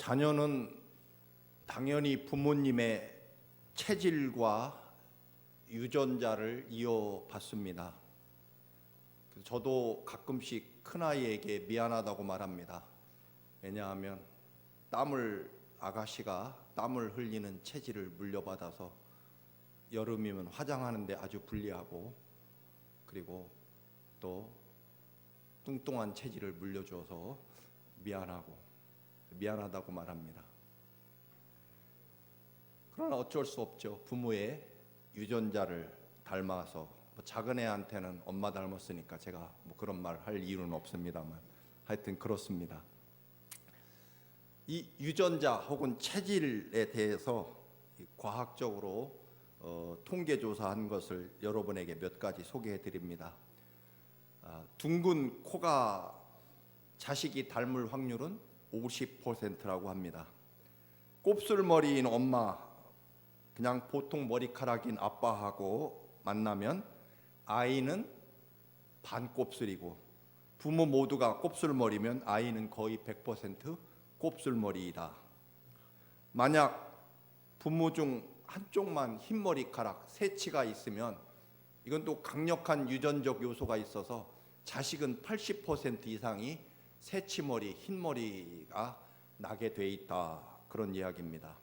자녀는 당연히 부모님의 체질과 유전자를 이어받습니다. 저도 가끔씩 큰아이에게 미안하다고 말합니다. 왜냐하면 아가씨가 땀을 흘리는 체질을 물려받아서 여름이면 화장하는데 아주 불리하고, 그리고 또 뚱뚱한 체질을 물려줘서 미안하다고 말합니다. 그러나 어쩔 수 없죠. 부모의 유전자를 닮아서 작은 애한테는 엄마 닮았으니까 제가 그런 말 할 이유는 없습니다만 하여튼 그렇습니다. 이 유전자 혹은 체질에 대해서 과학적으로 통계조사한 것을 여러분에게 몇 가지 소개해 드립니다. 둥근 코가 자식이 닮을 확률은 50%라고 합니다. 곱슬머리인 엄마, 그냥 보통 머리카락인 아빠하고 만나면 아이는 반곱슬이고, 부모 모두가 곱슬머리면 아이는 거의 100% 곱슬머리이다. 만약 부모 중 한쪽만 흰 머리카락, 새치가 있으면 이건 또 강력한 유전적 요소가 있어서 자식은 80% 이상이 새치머리, 흰머리가 나게 돼 있다, 그런 이야기입니다.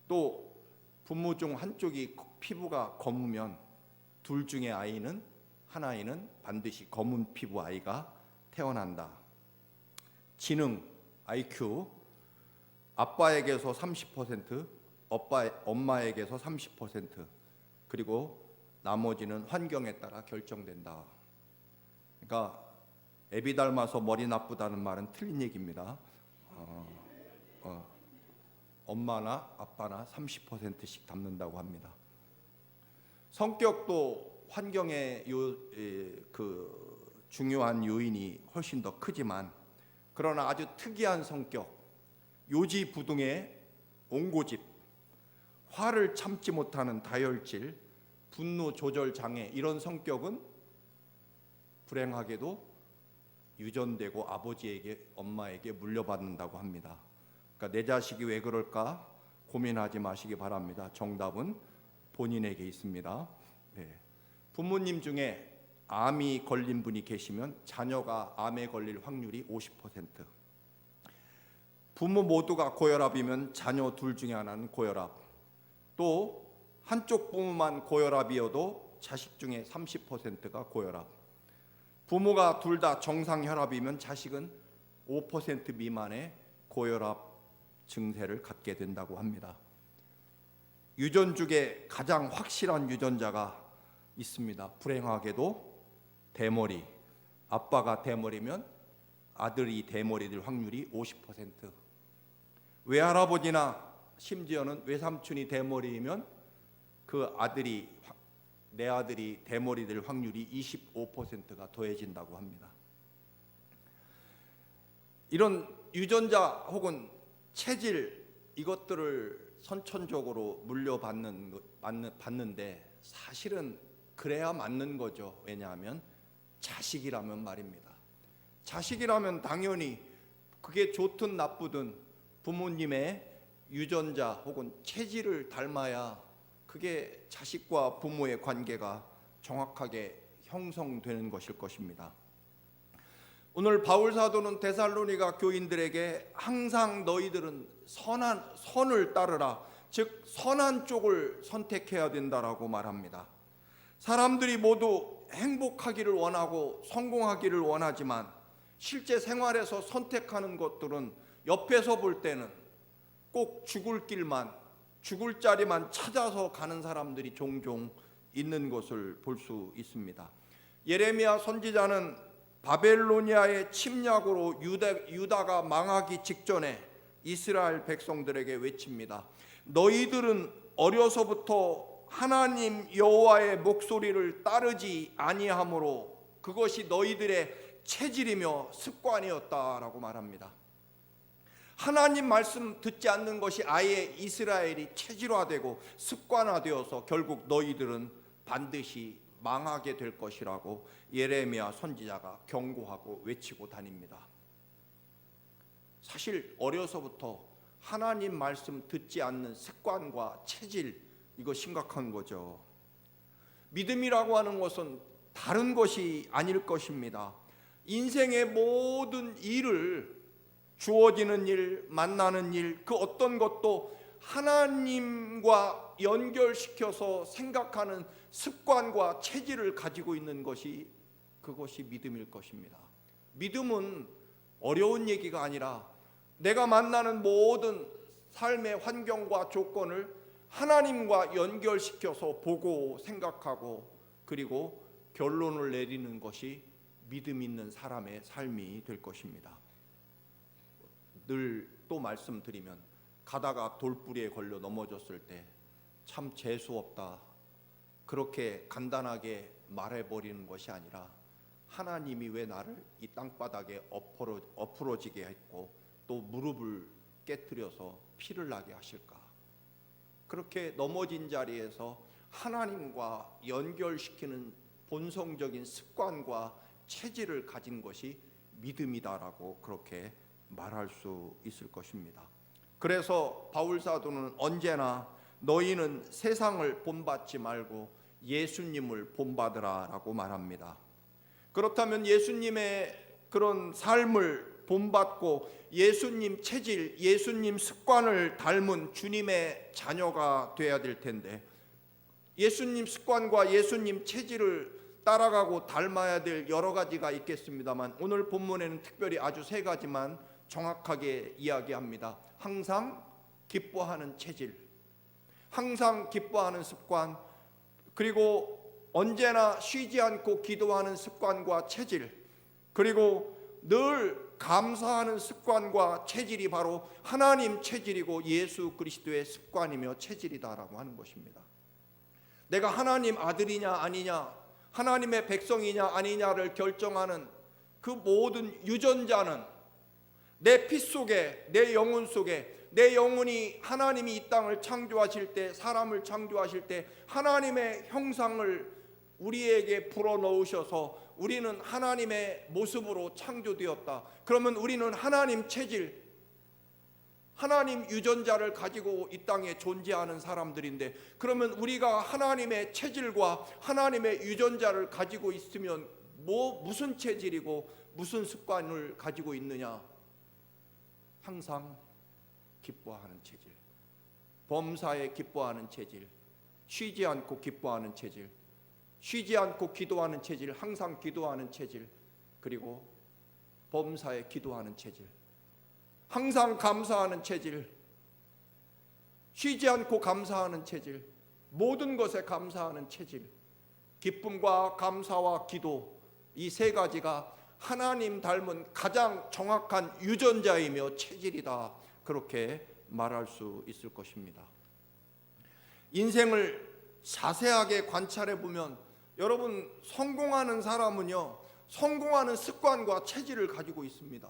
또 부모 중 한쪽이 피부가 검으면 둘 중에 한 아이는 반드시 검은 피부 아이가 태어난다. 지능, IQ, 아빠에게서 30%, 엄마에게서 30%, 그리고 나머지는 환경에 따라 결정된다. 그러니까 애비 닮아서 머리 나쁘다는 말은 틀린 얘기입니다. 엄마나 아빠나 30%씩 닮는다고 합니다. 성격도 환경의 중요한 요인이 훨씬 더 크지만, 그러나 아주 특이한 성격, 요지부동의 옹고집, 화를 참지 못하는 다혈질, 분노 조절 장애, 이런 성격은 불행하게도 유전되고 아버지에게, 엄마에게 물려받는다고 합니다. 그러니까 내 자식이 왜 그럴까 고민하지 마시기 바랍니다. 정답은 본인에게 있습니다. 네. 부모님 중에 암이 걸린 분이 계시면 자녀가 암에 걸릴 확률이 50%. 부모 모두가 고혈압이면 자녀 둘 중에 하나는 고혈압. 또 한쪽 부모만 고혈압이어도 자식 중에 30%가 고혈압. 부모가 둘 다 정상혈압이면 자식은 5% 미만의 고혈압 증세를 갖게 된다고 합니다. 유전 중에 가장 확실한 유전자가 있습니다. 불행하게도 대머리. 아빠가 대머리면 아들이 대머리 될 확률이 50%. 외할아버지나 심지어는 외삼촌이 대머리이면 내 아들이 대머리 될 확률이 25%가 더해진다고 합니다. 이런 유전자 혹은 체질, 이것들을 선천적으로 물려받는데 사실은 그래야 맞는 거죠. 왜냐하면 자식이라면 말입니다. 자식이라면 당연히 그게 좋든 나쁘든 부모님의 유전자 혹은 체질을 닮아야 그게 자식과 부모의 관계가 정확하게 형성되는 것일 것입니다. 오늘 바울 사도는 데살로니가 교인들에게 항상 너희들은 선을 따르라, 즉 선한 쪽을 선택해야 된다라고 말합니다. 사람들이 모두 행복하기를 원하고 성공하기를 원하지만 실제 생활에서 선택하는 것들은 옆에서 볼 때는 꼭 죽을 자리만 찾아서 가는 사람들이 종종 있는 것을 볼 수 있습니다. 예레미야 선지자는 바벨로니아의 침략으로 유다가 망하기 직전에 이스라엘 백성들에게 외칩니다. 너희들은 어려서부터 하나님 여호와의 목소리를 따르지 아니하므로 그것이 너희들의 체질이며 습관이었다라고 말합니다. 하나님 말씀 듣지 않는 것이 아예 이스라엘이 체질화되고 습관화되어서 결국 너희들은 반드시 망하게 될 것이라고 예레미야 선지자가 경고하고 외치고 다닙니다. 사실 어려서부터 하나님 말씀 듣지 않는 습관과 체질, 이거 심각한 거죠. 믿음이라고 하는 것은 다른 것이 아닐 것입니다. 인생의 모든 일을, 주어지는 일, 만나는 일, 그 어떤 것도 하나님과 연결시켜서 생각하는 습관과 체질을 가지고 있는 것이, 그것이 믿음일 것입니다. 믿음은 어려운 얘기가 아니라 내가 만나는 모든 삶의 환경과 조건을 하나님과 연결시켜서 보고 생각하고 그리고 결론을 내리는 것이 믿음 있는 사람의 삶이 될 것입니다. 늘 또 말씀드리면, 가다가 돌부리에 걸려 넘어졌을 때 참 재수없다, 그렇게 간단하게 말해버리는 것이 아니라 하나님이 왜 나를 이 땅바닥에 엎으러지게 했고 또 무릎을 깨뜨려서 피를 나게 하실까? 그렇게 넘어진 자리에서 하나님과 연결시키는 본성적인 습관과 체질을 가진 것이 믿음이다라고 그렇게 말할 수 있을 것입니다. 그래서 바울 사도는 언제나 너희는 세상을 본받지 말고 예수님을 본받으라라고 말합니다. 그렇다면 예수님의 그런 삶을 본받고 예수님 체질, 예수님 습관을 닮은 주님의 자녀가 되어야 될 텐데, 예수님 습관과 예수님 체질을 따라가고 닮아야 될 여러 가지가 있겠습니다만, 오늘 본문에는 특별히 아주 세 가지만 정확하게 이야기합니다. 항상 기뻐하는 체질, 항상 기뻐하는 습관, 그리고 언제나 쉬지 않고 기도하는 습관과 체질, 그리고 늘 감사하는 습관과 체질이 바로 하나님 체질이고 예수 그리스도의 습관이며 체질이다라고 하는 것입니다. 내가 하나님 아들이냐 아니냐, 하나님의 백성이냐 아니냐를 결정하는 그 모든 유전자는 내 피 속에, 내 영혼 속에, 내 영혼이 하나님이 이 땅을 창조하실 때, 사람을 창조하실 때 하나님의 형상을 우리에게 불어넣으셔서 우리는 하나님의 모습으로 창조되었다. 그러면 우리는 하나님 체질, 하나님 유전자를 가지고 이 땅에 존재하는 사람들인데, 그러면 우리가 하나님의 체질과 하나님의 유전자를 가지고 있으면 무슨 체질이고 무슨 습관을 가지고 있느냐? 항상 기뻐하는 체질, 범사에 기뻐하는 체질, 쉬지 않고 기뻐하는 체질, 쉬지 않고 기도하는 체질, 항상 기도하는 체질, 그리고 범사에 기도하는 체질, 항상 감사하는 체질, 쉬지 않고 감사하는 체질, 모든 것에 감사하는 체질, 기쁨과 감사와 기도, 이 세 가지가 하나님 닮은 가장 정확한 유전자이며 체질이다, 그렇게 말할 수 있을 것입니다. 인생을 자세하게 관찰해 보면 여러분, 성공하는 사람은요, 성공하는 습관과 체질을 가지고 있습니다.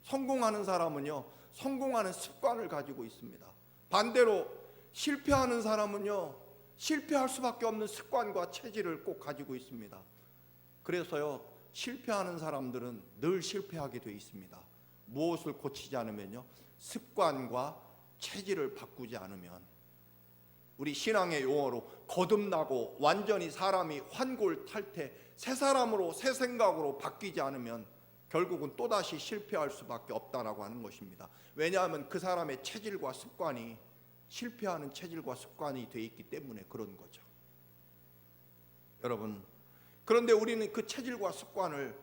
성공하는 사람은요, 성공하는 습관을 가지고 있습니다. 반대로 실패하는 사람은요, 실패할 수밖에 없는 습관과 체질을 꼭 가지고 있습니다. 그래서요, 실패하는 사람들은 늘 실패하게 되어 있습니다. 무엇을 고치지 않으면요, 습관과 체질을 바꾸지 않으면, 우리 신앙의 용어로 거듭나고 완전히 사람이 환골탈태, 새 사람으로 새 생각으로 바뀌지 않으면 결국은 또다시 실패할 수밖에 없다라고 하는 것입니다. 왜냐하면 그 사람의 체질과 습관이 실패하는 체질과 습관이 되어 있기 때문에 그런 거죠. 여러분, 그런데 우리는 그 체질과 습관을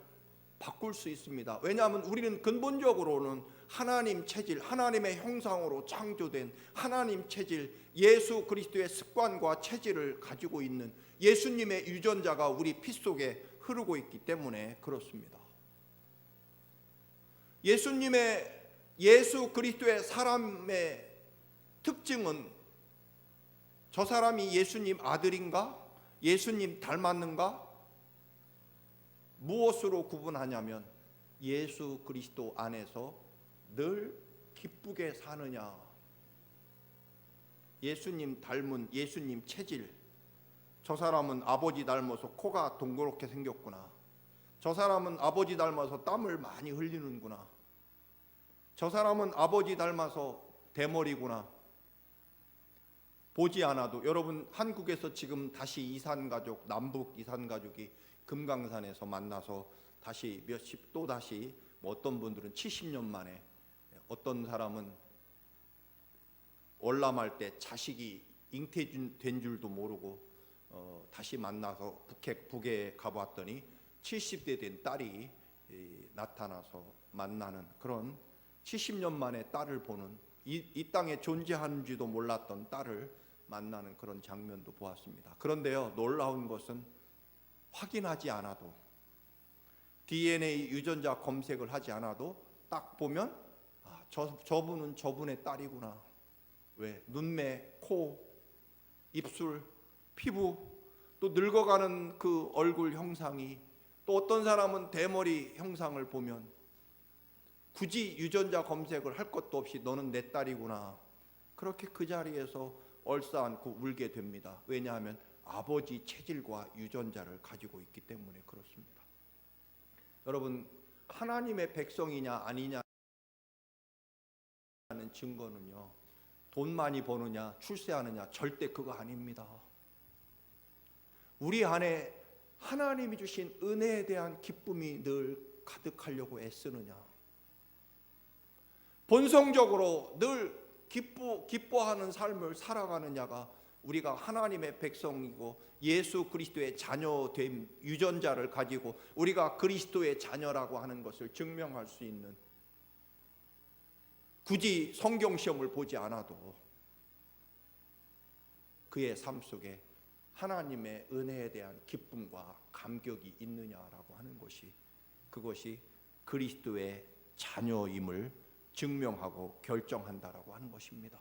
바꿀 수 있습니다. 왜냐하면 우리는 근본적으로는 하나님 체질, 하나님의 형상으로 창조된 하나님 체질, 예수 그리스도의 습관과 체질을 가지고 있는 예수님의 유전자가 우리 피 속에 흐르고 있기 때문에 그렇습니다. 예수 그리스도의 사람의 특징은 저 사람이 예수님 아들인가? 예수님 닮았는가? 무엇으로 구분하냐면 예수 그리스도 안에서 늘 기쁘게 사느냐, 예수님 닮은 예수님 체질, 저 사람은 아버지 닮아서 코가 동그랗게 생겼구나, 저 사람은 아버지 닮아서 땀을 많이 흘리는구나, 저 사람은 아버지 닮아서 대머리구나. 보지 않아도 여러분 한국에서 지금 다시 이산가족, 남북 이산가족이 금강산에서 만나서 다시 또 다시 뭐 어떤 분들은 70년 만에, 어떤 사람은 월남할 때 자식이 잉태된 줄도 모르고 다시 만나서 북에 가봤더니 70대 된 딸이 나타나서 만나는, 그런 70년 만에 딸을 보는, 이 땅에 존재하는지도 몰랐던 딸을 만나는 그런 장면도 보았습니다. 그런데요, 놀라운 것은 확인하지 않아도, DNA 유전자 검색을 하지 않아도 딱 보면 저분은 저분의 딸이구나. 왜? 눈매, 코, 입술, 피부, 또 늙어가는 그 얼굴 형상이, 또 어떤 사람은 대머리 형상을 보면 굳이 유전자 검색을 할 것도 없이 너는 내 딸이구나. 그렇게 그 자리에서 얼싸안고 울게 됩니다. 왜냐하면 아버지 체질과 유전자를 가지고 있기 때문에 그렇습니다. 여러분, 하나님의 백성이냐 아니냐는 증거는요, 돈 많이 버느냐 출세하느냐 절대 그거 아닙니다. 우리 안에 하나님이 주신 은혜에 대한 기쁨이 늘 가득하려고 애쓰느냐, 본성적으로 늘 기뻐하는 삶을 살아가느냐가 우리가 하나님의 백성이고 예수 그리스도의 자녀됨, 유전자를 가지고 우리가 그리스도의 자녀라고 하는 것을 증명할 수 있는, 굳이 성경 시험을 보지 않아도 그의 삶 속에 하나님의 은혜에 대한 기쁨과 감격이 있느냐라고 하는 것이, 그것이 그리스도의 자녀임을 증명하고 결정한다라고 하는 것입니다.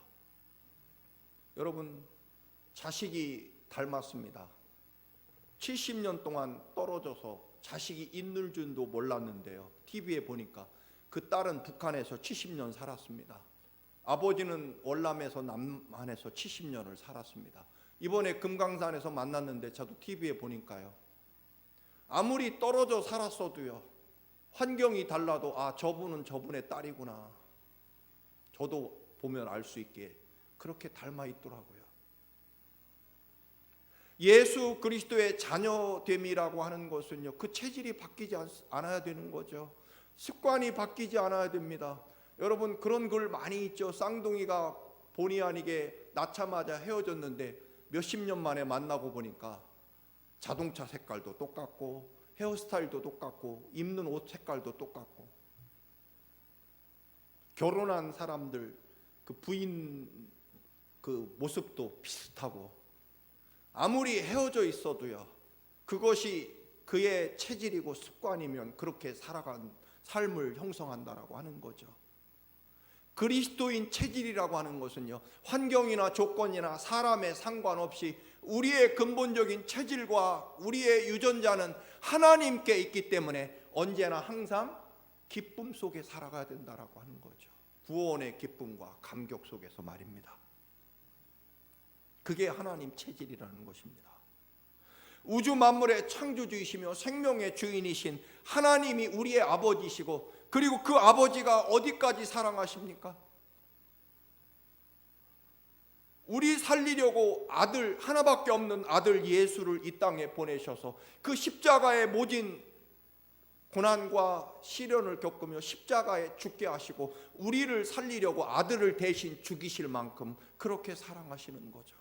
여러분, 자식이 닮았습니다. 70년 동안 떨어져서 자식이 있는 줄도 몰랐는데요, TV에 보니까 그 딸은 북한에서 70년 살았습니다. 아버지는 월남에서 남한에서 70년을 살았습니다. 이번에 금강산에서 만났는데 저도 TV에 보니까요, 아무리 떨어져 살았어도요, 환경이 달라도 저분은 저분의 딸이구나, 저도 보면 알 수 있게 그렇게 닮아 있더라고요. 예수 그리스도의 자녀됨이라고 하는 것은요, 그 체질이 바뀌지 않아야 되는 거죠. 습관이 바뀌지 않아야 됩니다. 여러분, 그런 글 많이 있죠. 쌍둥이가 본의 아니게 낳자마자 헤어졌는데 몇십 년 만에 만나고 보니까 자동차 색깔도 똑같고 헤어스타일도 똑같고 입는 옷 색깔도 똑같고, 결혼한 사람들 그 부인 그 모습도 비슷하고, 아무리 헤어져 있어도요, 그것이 그의 체질이고 습관이면 그렇게 살아간 삶을 형성한다라고 하는 거죠. 그리스도인 체질이라고 하는 것은요, 환경이나 조건이나 사람에 상관없이 우리의 근본적인 체질과 우리의 유전자는 하나님께 있기 때문에 언제나 항상 기쁨 속에 살아가야 된다라고 하는 거죠. 구원의 기쁨과 감격 속에서 말입니다. 그게 하나님 체질이라는 것입니다. 우주 만물의 창조주이시며 생명의 주인이신 하나님이 우리의 아버지시고, 그리고 그 아버지가 어디까지 사랑하십니까? 우리 살리려고 아들, 하나밖에 없는 아들 예수를 이 땅에 보내셔서 그 십자가의 모진 고난과 시련을 겪으며 십자가에 죽게 하시고 우리를 살리려고 아들을 대신 죽이실 만큼 그렇게 사랑하시는 거죠.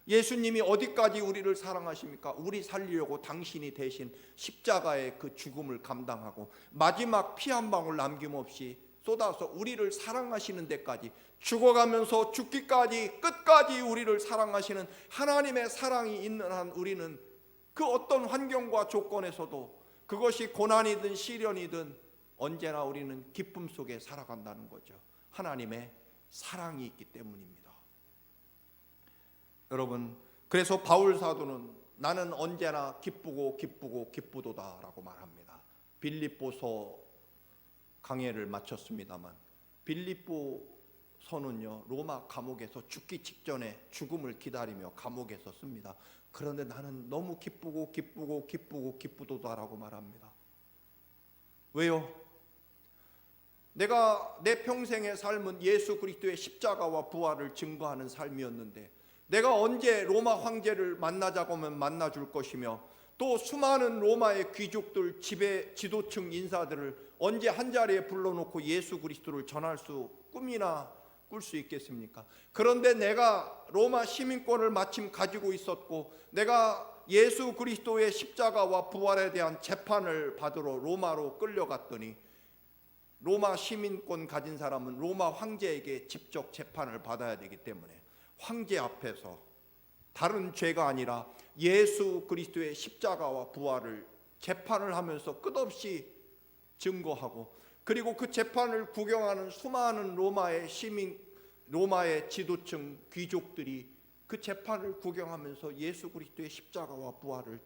예수님이 어디까지 우리를 사랑하십니까? 우리 살리려고 당신이 대신 십자가의 그 죽음을 감당하고 마지막 피 한 방울 남김없이 쏟아서 우리를 사랑하시는 데까지, 죽어가면서 죽기까지 끝까지 우리를 사랑하시는 하나님의 사랑이 있는 한 우리는 그 어떤 환경과 조건에서도, 그것이 고난이든 시련이든 언제나 우리는 기쁨 속에 살아간다는 거죠. 하나님의 사랑이 있기 때문입니다. 여러분, 그래서 바울 사도는 나는 언제나 기쁘고 기쁘고 기쁘도다라고 말합니다. 빌립보서 강해를 마쳤습니다만, 빌립보서는요, 로마 감옥에서 죽기 직전에 죽음을 기다리며 감옥에서 씁니다. 그런데 나는 너무 기쁘고 기쁘고 기쁘고 기쁘도다라고 말합니다. 왜요? 내가 내 평생의 삶은 예수 그리스도의 십자가와 부활을 증거하는 삶이었는데, 내가 언제 로마 황제를 만나자고 하면 만나줄 것이며, 또 수많은 로마의 귀족들, 지도층 인사들을 언제 한자리에 불러놓고 예수 그리스도를 전할 수 꿈이나 꿀 수 있겠습니까? 그런데 내가 로마 시민권을 마침 가지고 있었고, 내가 예수 그리스도의 십자가와 부활에 대한 재판을 받으러 로마로 끌려갔더니, 로마 시민권 가진 사람은 로마 황제에게 직접 재판을 받아야 되기 때문에 황제 앞에서 다른 죄가 아니라 예수 그리스도의 십자가와 부활을 재판을 하면서 끝없이 증거하고, 그리고 그 재판을 구경하는 수많은 로마의 시민, 로마의 지도층 귀족들이 그 재판을 구경하면서 예수 그리스도의 십자가와 부활을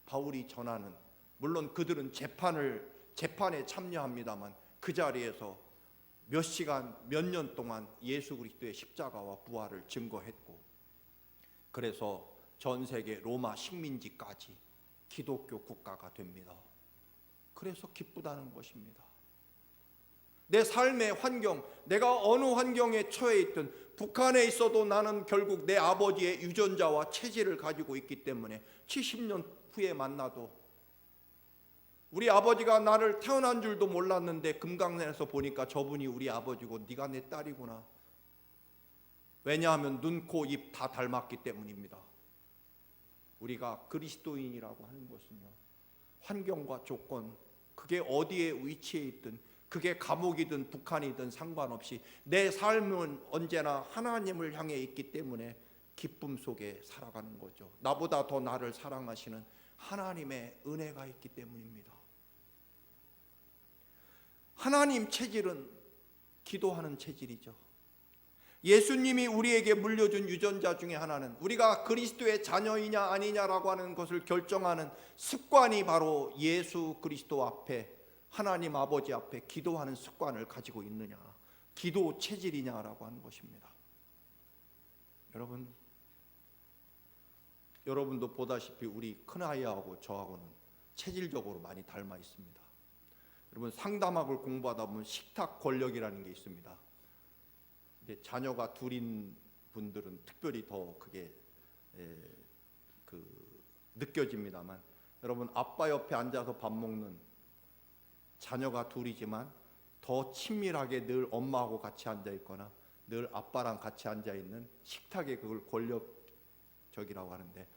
바울이 전하는, 물론 그들은 재판에 참여합니다만 그 자리에서 몇 시간, 몇 년 동안 예수 그리스도의 십자가와 부활을 증거했고, 그래서 전 세계 로마 식민지까지 기독교 국가가 됩니다. 그래서 기쁘다는 것입니다. 내 삶의 환경, 내가 어느 환경에 처해 있든, 북한에 있어도 나는 결국 내 아버지의 유전자와 체질을 가지고 있기 때문에 70년 후에 만나도, 우리 아버지가 나를 태어난 줄도 몰랐는데 금강산에서 보니까 저분이 우리 아버지고 네가 내 딸이구나. 왜냐하면 눈, 코, 입 다 닮았기 때문입니다. 우리가 그리스도인이라고 하는 것은요, 환경과 조건, 그게 어디에 위치해 있든, 그게 감옥이든 북한이든 상관없이 내 삶은 언제나 하나님을 향해 있기 때문에 기쁨 속에 살아가는 거죠. 나보다 더 나를 사랑하시는 하나님의 은혜가 있기 때문입니다. 하나님 체질은 기도하는 체질이죠. 예수님이 우리에게 물려준 유전자 중에 하나는, 우리가 그리스도의 자녀이냐 아니냐라고 하는 것을 결정하는 습관이 바로 예수 그리스도 앞에, 하나님 아버지 앞에 기도하는 습관을 가지고 있느냐, 기도 체질이냐라고 하는 것입니다. 여러분도 보다시피 우리 큰아이하고 저하고는 체질적으로 많이 닮아 있습니다. 여러분, 상담학을 공부하다 보면 식탁 권력이라는 게 있습니다. 근데 자녀가 둘인 분들은 특별히 더 그게 느껴집니다만, 여러분, 아빠 옆에 앉아서 밥 먹는 자녀가 둘이지만 더 친밀하게 늘 엄마하고 같이 앉아 있거나 늘 아빠랑 같이 앉아 있는 식탁에, 그걸 권력적이라고 하는데,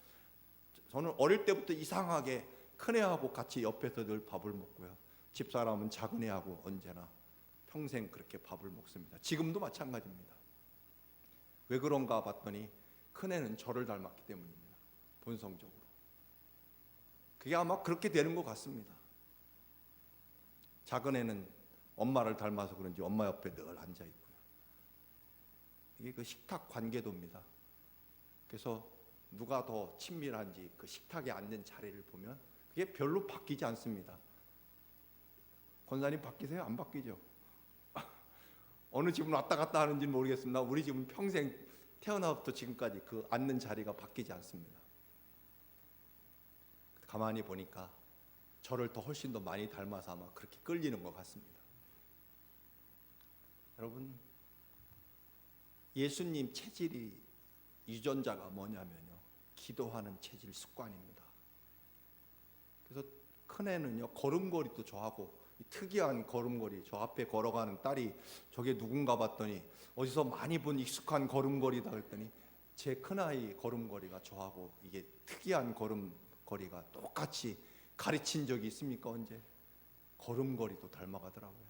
저는 어릴 때부터 이상하게 큰애하고 같이 옆에서 늘 밥을 먹고요, 집사람은 작은애하고 언제나 평생 그렇게 밥을 먹습니다. 지금도 마찬가지입니다. 왜 그런가 봤더니 큰애는 저를 닮았기 때문입니다. 본성적으로 그게 아마 그렇게 되는 것 같습니다. 작은애는 엄마를 닮아서 그런지 엄마 옆에 늘 앉아 있고요. 이게 그 식탁 관계도입니다. 그래서 누가 더 친밀한지 그 식탁에 앉는 자리를 보면 그게 별로 바뀌지 않습니다. 권사님 바뀌세요? 안 바뀌죠? 어느 집은 왔다 갔다 하는지는 모르겠습니다. 우리 집은 평생 태어나부터 지금까지 그 앉는 자리가 바뀌지 않습니다. 가만히 보니까 저를 더 훨씬 더 많이 닮아서 아마 그렇게 끌리는 것 같습니다. 여러분, 예수님 체질이, 유전자가 뭐냐면요, 기도하는 체질 습관입니다. 그래서 큰애는요, 걸음걸이도 저하고 특이한 걸음걸이, 저 앞에 걸어가는 딸이 저게 누군가 봤더니 어디서 많이 본 익숙한 걸음걸이다 그랬더니 제 큰아이 걸음걸이가 저하고 이게 특이한 걸음걸이가 똑같이 가르친 적이 있습니까? 언제? 걸음걸이도 닮아가더라고요.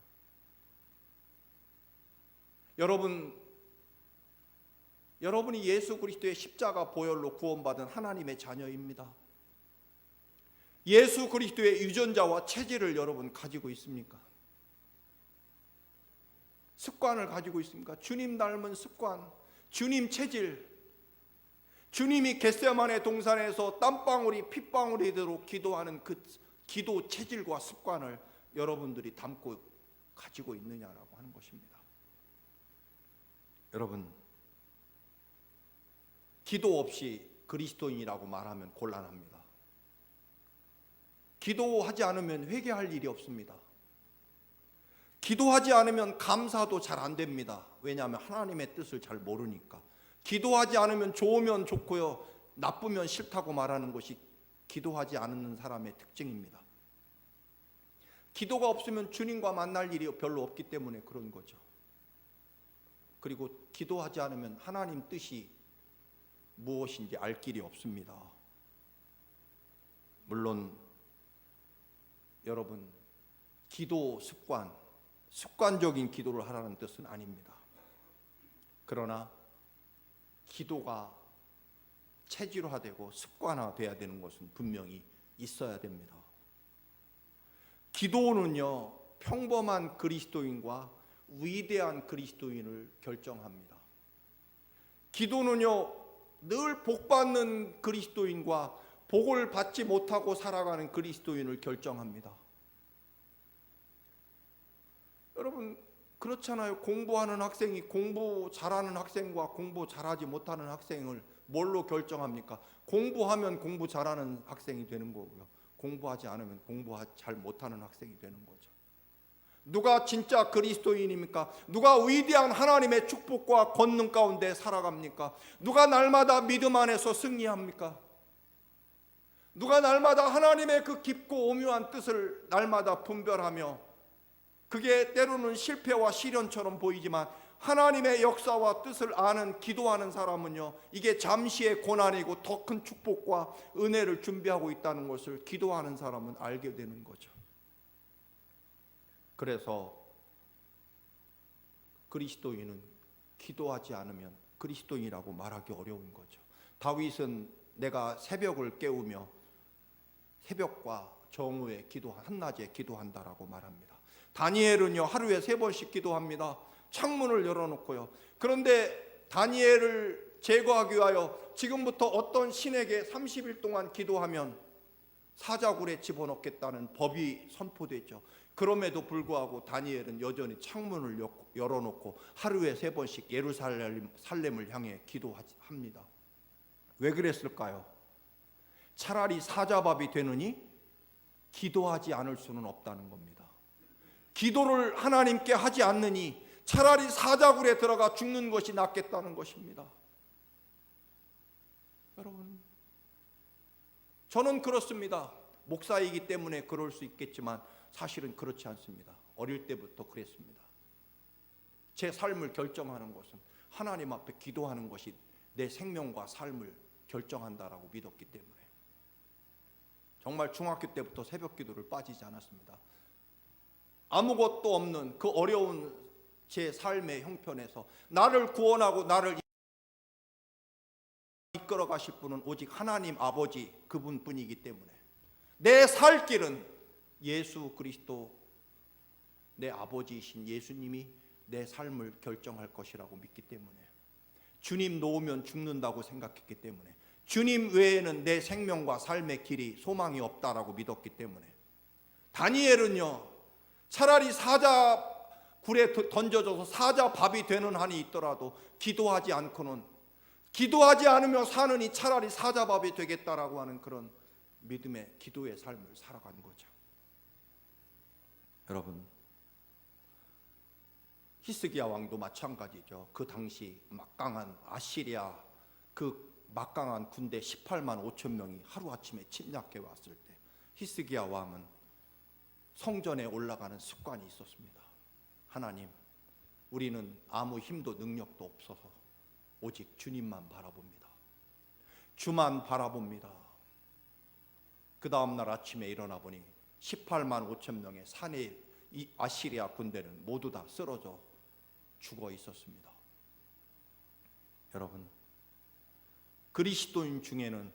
여러분이 예수 그리스도의 십자가 보혈로 구원받은 하나님의 자녀입니다. 예수 그리스도의 유전자와 체질을 여러분 가지고 있습니까? 습관을 가지고 있습니까? 주님 닮은 습관, 주님 체질, 주님이 겟세마네 동산에서 땀방울이 핏방울이 되도록 기도하는 그 기도 체질과 습관을 여러분들이 담고 가지고 있느냐라고 하는 것입니다. 여러분, 기도 없이 그리스도인이라고 말하면 곤란합니다. 기도하지 않으면 회개할 일이 없습니다. 기도하지 않으면 감사도 잘 안 됩니다. 왜냐하면 하나님의 뜻을 잘 모르니까. 기도하지 않으면 좋으면 좋고요, 나쁘면 싫다고 말하는 것이 기도하지 않는 사람의 특징입니다. 기도가 없으면 주님과 만날 일이 별로 없기 때문에 그런 거죠. 그리고 기도하지 않으면 하나님 뜻이 무엇인지 알 길이 없습니다. 물론 여러분, 기도 습관적인 기도를 하라는 뜻은 아닙니다. 그러나 기도가 체질화되고 습관화돼야 되는 것은 분명히 있어야 됩니다. 기도는요, 평범한 그리스도인과 위대한 그리스도인을 결정합니다. 기도는요, 늘 복받는 그리스도인과 복을 받지 못하고 살아가는 그리스도인을 결정합니다. 여러분, 그렇잖아요. 공부하는 학생이 공부 잘하는 학생과 공부 잘하지 못하는 학생을 뭘로 결정합니까? 공부하면 공부 잘하는 학생이 되는 거고요, 공부하지 않으면 공부 잘 못하는 학생이 되는 거죠. 누가 진짜 그리스도인입니까? 누가 위대한 하나님의 축복과 권능 가운데 살아갑니까? 누가 날마다 믿음 안에서 승리합니까? 누가 날마다 하나님의 그 깊고 오묘한 뜻을 날마다 분별하며, 그게 때로는 실패와 시련처럼 보이지만 하나님의 역사와 뜻을 아는 기도하는 사람은요, 이게 잠시의 고난이고 더 큰 축복과 은혜를 준비하고 있다는 것을 기도하는 사람은 알게 되는 거죠. 그래서 그리스도인은 기도하지 않으면 그리스도인이라고 말하기 어려운 거죠. 다윗은 내가 새벽을 깨우며 새벽과 정오에 한낮에 기도한다라고 말합니다. 다니엘은요, 하루에 3번씩 기도합니다. 창문을 열어놓고요. 그런데 다니엘을 제거하기 위하여 지금부터 어떤 신에게 30일 동안 기도하면 사자굴에 집어넣겠다는 법이 선포되죠. 그럼에도 불구하고 다니엘은 여전히 창문을 열어놓고 하루에 3번씩 예루살렘을 향해 기도합니다. 왜 그랬을까요? 차라리 사자밥이 되느니 기도하지 않을 수는 없다는 겁니다. 기도를 하나님께 하지 않느니 차라리 사자굴에 들어가 죽는 것이 낫겠다는 것입니다. 여러분, 저는 그렇습니다. 목사이기 때문에 그럴 수 있겠지만 사실은 그렇지 않습니다. 어릴 때부터 그랬습니다. 제 삶을 결정하는 것은 하나님 앞에 기도하는 것이 내 생명과 삶을 결정한다라고 믿었기 때문에 정말 중학교 때부터 새벽 기도를 빠지지 않았습니다. 아무것도 없는 그 어려운 제 삶의 형편에서 나를 구원하고 나를 이끌어 가실 분은 오직 하나님 아버지 그분뿐이기 때문에 내 살 길은 예수 그리스도, 내 아버지이신 예수님이 내 삶을 결정할 것이라고 믿기 때문에, 주님 놓으면 죽는다고 생각했기 때문에, 주님 외에는 내 생명과 삶의 길이 소망이 없다라고 믿었기 때문에, 다니엘은요, 차라리 사자굴에 던져져서 사자밥이 되는 한이 있더라도 기도하지 않으며 사느니 차라리 사자밥이 되겠다라고 하는 그런 믿음의 기도의 삶을 살아간 거죠. 여러분, 히스기야 왕도 마찬가지죠. 그 당시 막강한 아시리아 그 막강한 군대 18만 5천 명이 하루아침에 침략해 왔을 때 히스기야 왕은 성전에 올라가는 습관이 있었습니다. 하나님, 우리는 아무 힘도 능력도 없어서 오직 주님만 바라봅니다. 주만 바라봅니다. 그 다음날 아침에 일어나 보니 18만 5천 명의 산에 이 아시리아 군대는 모두 다 쓰러져 죽어 있었습니다. 여러분, 그리스도인 중에는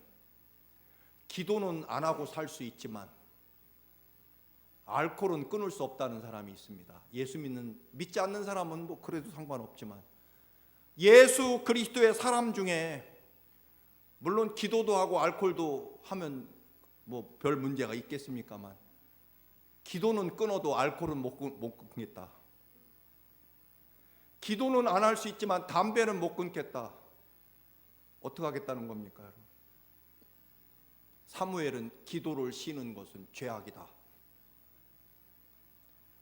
기도는 안 하고 살 수 있지만 알코올은 끊을 수 없다는 사람이 있습니다. 믿지 않는 사람은 뭐 그래도 상관없지만 예수 그리스도의 사람 중에 물론 기도도 하고 알코올도 하면 뭐 별 문제가 있겠습니까만 기도는 끊어도 알코올은 못 끊겠다. 기도는 안 할 수 있지만 담배는 못 끊겠다. 어떻게 하겠다는 겁니까, 여러분? 사무엘은 기도를 쉬는 것은 죄악이다.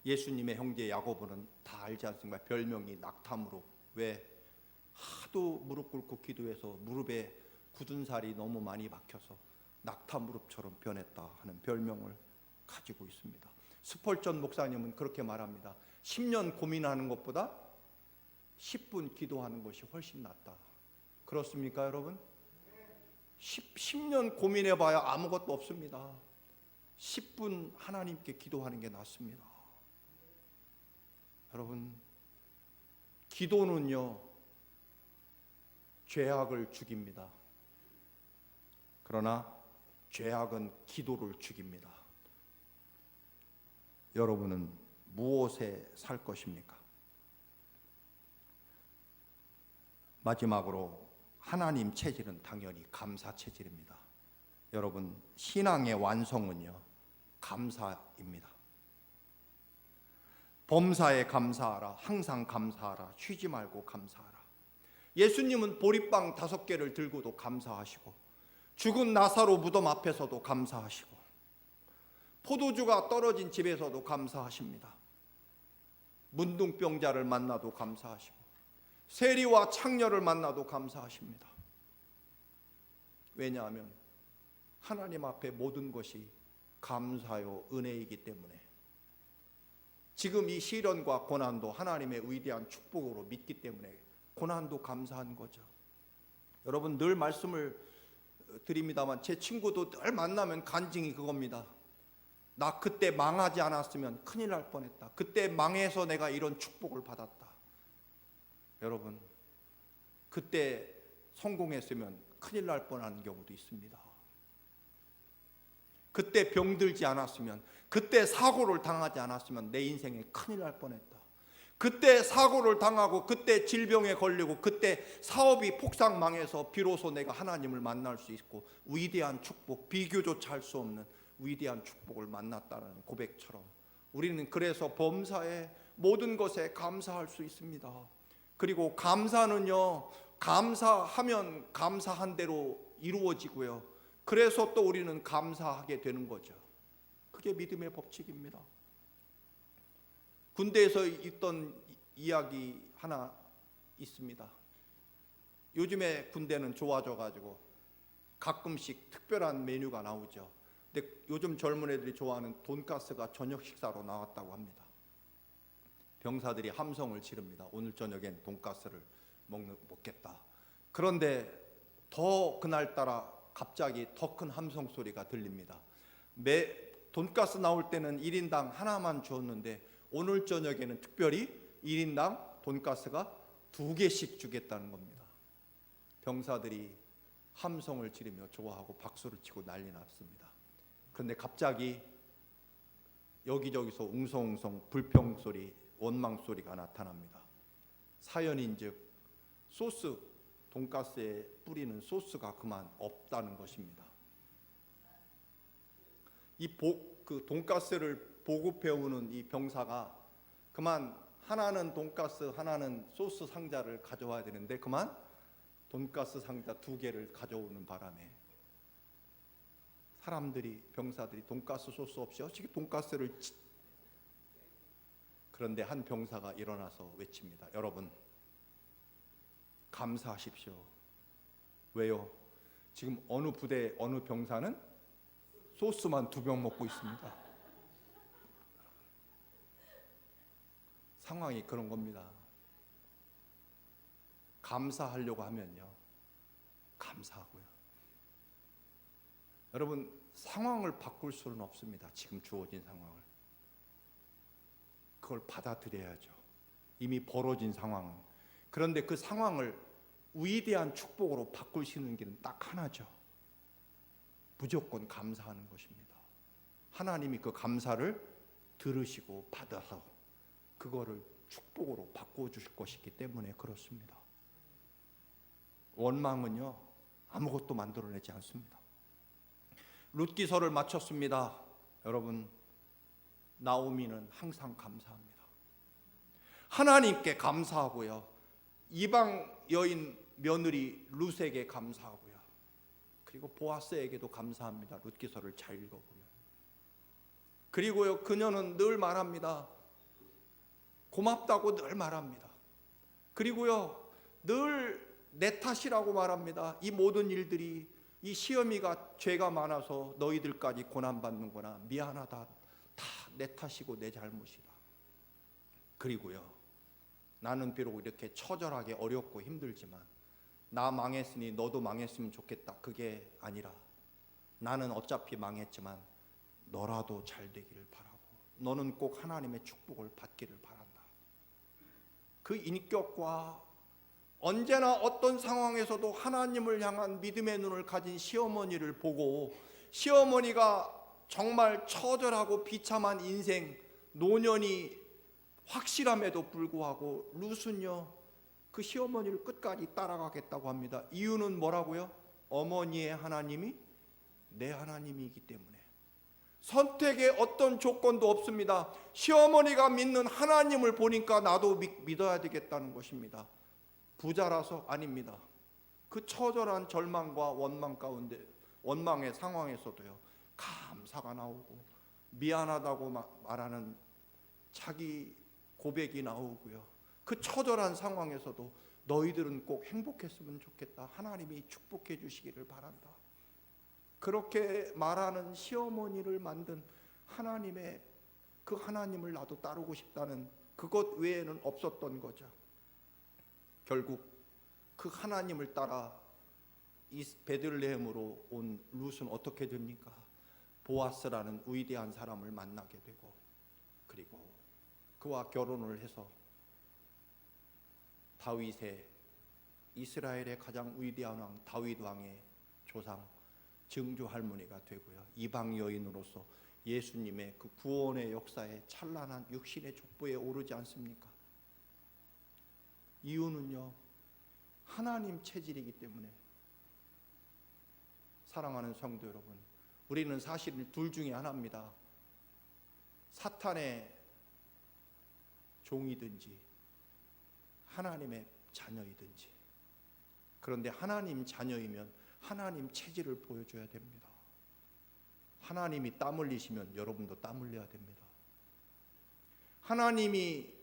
예수님의 형제 야고보는 다 알지 않습니까? 별명이 낙탐으로. 왜? 하도 무릎 꿇고 기도해서 무릎에 굳은 살이 너무 많이 박혀서 낙타 무릎처럼 변했다 하는 별명을 가지고 있습니다. 스펄전 목사님은 그렇게 말합니다. 10년 고민하는 것보다 10분 기도하는 것이 훨씬 낫다. 그렇습니까, 여러분? 10년 고민해봐야 아무것도 없습니다. 10분 하나님께 기도하는 게 낫습니다. 여러분, 기도는요, 죄악을 죽입니다. 그러나 죄악은 기도를 죽입니다. 여러분은 무엇에 살 것입니까? 마지막으로 하나님 체질은 당연히 감사 체질입니다. 여러분, 신앙의 완성은요, 감사입니다. 범사에 감사하라, 항상 감사하라, 쉬지 말고 감사하라. 예수님은 보리빵 5개를 들고도 감사하시고, 죽은 나사로 무덤 앞에서도 감사하시고, 포도주가 떨어진 집에서도 감사하십니다. 문둥병자를 만나도 감사하시고, 세리와 창녀를 만나도 감사하십니다. 왜냐하면 하나님 앞에 모든 것이 감사요 은혜이기 때문에 지금 이 시련과 고난도 하나님의 위대한 축복으로 믿기 때문에 고난도 감사한 거죠. 여러분, 늘 말씀을 드립니다만 제 친구도 늘 만나면 간증이 그겁니다. 나 그때 망하지 않았으면 큰일 날 뻔했다. 그때 망해서 내가 이런 축복을 받았다. 여러분, 그때 성공했으면 큰일 날 뻔한 경우도 있습니다. 그때 병들지 않았으면, 그때 사고를 당하지 않았으면 내 인생에 큰일 날 뻔했다. 그때 사고를 당하고 그때 질병에 걸리고 그때 사업이 폭삭 망해서 비로소 내가 하나님을 만날 수 있고 위대한 축복, 비교조차 할 수 없는 위대한 축복을 만났다는 고백처럼 우리는 그래서 범사에 모든 것에 감사할 수 있습니다. 그리고 감사는요, 감사하면 감사한 대로 이루어지고요, 그래서 또 우리는 감사하게 되는 거죠. 그게 믿음의 법칙입니다. 군대에서 있던 이야기 하나 있습니다. 요즘에 군대는 좋아져가지고 가끔씩 특별한 메뉴가 나오죠. 근데 요즘 젊은 애들이 좋아하는 돈가스가 저녁 식사로 나왔다고 합니다. 병사들이 함성을 지릅니다. 오늘 저녁엔 돈가스를 먹겠다. 그런데 더 그날따라 갑자기 더 큰 함성 소리가 들립니다. 돈가스 나올 때는 1인당 하나만 주었는데 오늘 저녁에는 특별히 1인당 돈가스가 2개씩 주겠다는 겁니다. 병사들이 함성을 지르며 좋아하고 박수를 치고 난리 났습니다. 그런데 갑자기 여기저기서 웅성웅성 불평소리, 원망소리가 나타납니다. 사연인즉 소스, 돈가스에 뿌리는 소스가 그만 없다는 것입니다. 그 돈가스를 보급해오는 이 병사가 그만 하나는 돈가스, 하나는 소스 상자를 가져와야 되는데 그만 돈가스 상자 2개를 가져오는 바람에 병사들이 돈가스 소스 없이 어떻게 돈가스를 그런데 한 병사가 일어나서 외칩니다. 여러분, 감사하십시오. 왜요? 지금 어느 부대 어느 병사는 소스만 2병 먹고 있습니다. 상황이 그런 겁니다. 감사하려고 하면요, 감사하고요. 여러분, 상황을 바꿀 수는 없습니다. 지금 주어진 상황을. 그걸 받아들여야죠. 이미 벌어진 상황은. 그런데 그 상황을 위대한 축복으로 바꿀 수 있는 길은 딱 하나죠. 무조건 감사하는 것입니다. 하나님이 그 감사를 들으시고 받아서 그거를 축복으로 바꿔주실 것이기 때문에 그렇습니다. 원망은요, 아무것도 만들어내지 않습니다. 룻기서를 마쳤습니다. 여러분, 나오미는 항상 감사합니다. 하나님께 감사하고요, 이방 여인 며느리 룻에게 감사하고요, 그리고 보아스에게도 감사합니다. 룻기서를 잘 읽어보면. 그리고요, 그녀는 늘 말합니다. 고맙다고 늘 말합니다. 그리고요, 늘 내 탓이라고 말합니다. 이 모든 일들이, 이 시험이가 죄가 많아서 너희들까지 고난받는구나. 미안하다. 다 내 탓이고 내 잘못이다. 그리고요, 나는 비록 이렇게 처절하게 어렵고 힘들지만 나 망했으니 너도 망했으면 좋겠다. 그게 아니라 나는 어차피 망했지만 너라도 잘 되기를 바라고 너는 꼭 하나님의 축복을 받기를 바란다. 그 인격과 언제나 어떤 상황에서도 하나님을 향한 믿음의 눈을 가진 시어머니를 보고, 시어머니가 정말 처절하고 비참한 인생, 노년이 확실함에도 불구하고 룻은요, 그 시어머니를 끝까지 따라가겠다고 합니다. 이유는 뭐라고요? 어머니의 하나님이 내 하나님이기 때문에. 선택에 어떤 조건도 없습니다. 시어머니가 믿는 하나님을 보니까 나도 믿어야 되겠다는 것입니다. 부자라서 아닙니다. 그 처절한 절망과 원망 가운데, 원망의 상황에서도요, 감사가 나오고 미안하다고 말하는 자기 고백이 나오고요, 그 처절한 상황에서도 너희들은 꼭 행복했으면 좋겠다. 하나님이 축복해 주시기를 바란다. 그렇게 말하는 시어머니를 만든 하나님의, 그 하나님을 나도 따르고 싶다는 그것 외에는 없었던 거죠. 결국 그 하나님을 따라 이 베들레헴으로 온 룻은 어떻게 됩니까? 보아스라는 위대한 사람을 만나게 되고, 그리고 그와 결혼을 해서 다윗의, 이스라엘의 가장 위대한 왕 다윗 왕의 조상 증조 할머니가 되고요, 이방 여인으로서 예수님의 그 구원의 역사에 찬란한 육신의 족보에 오르지 않습니까? 이유는요, 하나님 체질이기 때문에. 사랑하는 성도 여러분, 우리는 사실 둘 중에 하나입니다. 사탄의 종이든지 하나님의 자녀이든지. 그런데 하나님 자녀이면 하나님 체질을 보여줘야 됩니다. 하나님이 땀 흘리시면 여러분도 땀 흘려야 됩니다. 하나님이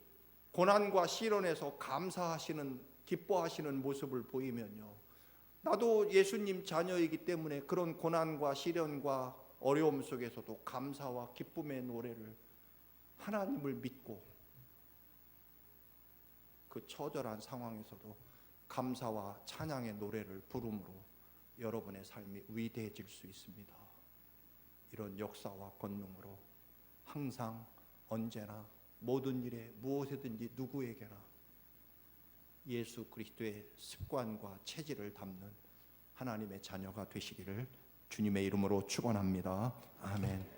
고난과 시련에서 감사하시는, 기뻐하시는 모습을 보이면요, 나도 예수님 자녀이기 때문에 그런 고난과 시련과 어려움 속에서도 감사와 기쁨의 노래를, 하나님을 믿고 그 처절한 상황에서도 감사와 찬양의 노래를 부름으로 여러분의 삶이 위대해질 수 있습니다. 이런 역사와 권능으로 항상 언제나 모든 일에 무엇이든지 누구에게나 예수 그리스도의 습관과 체질을 담는 하나님의 자녀가 되시기를 주님의 이름으로 축원합니다. 아멘.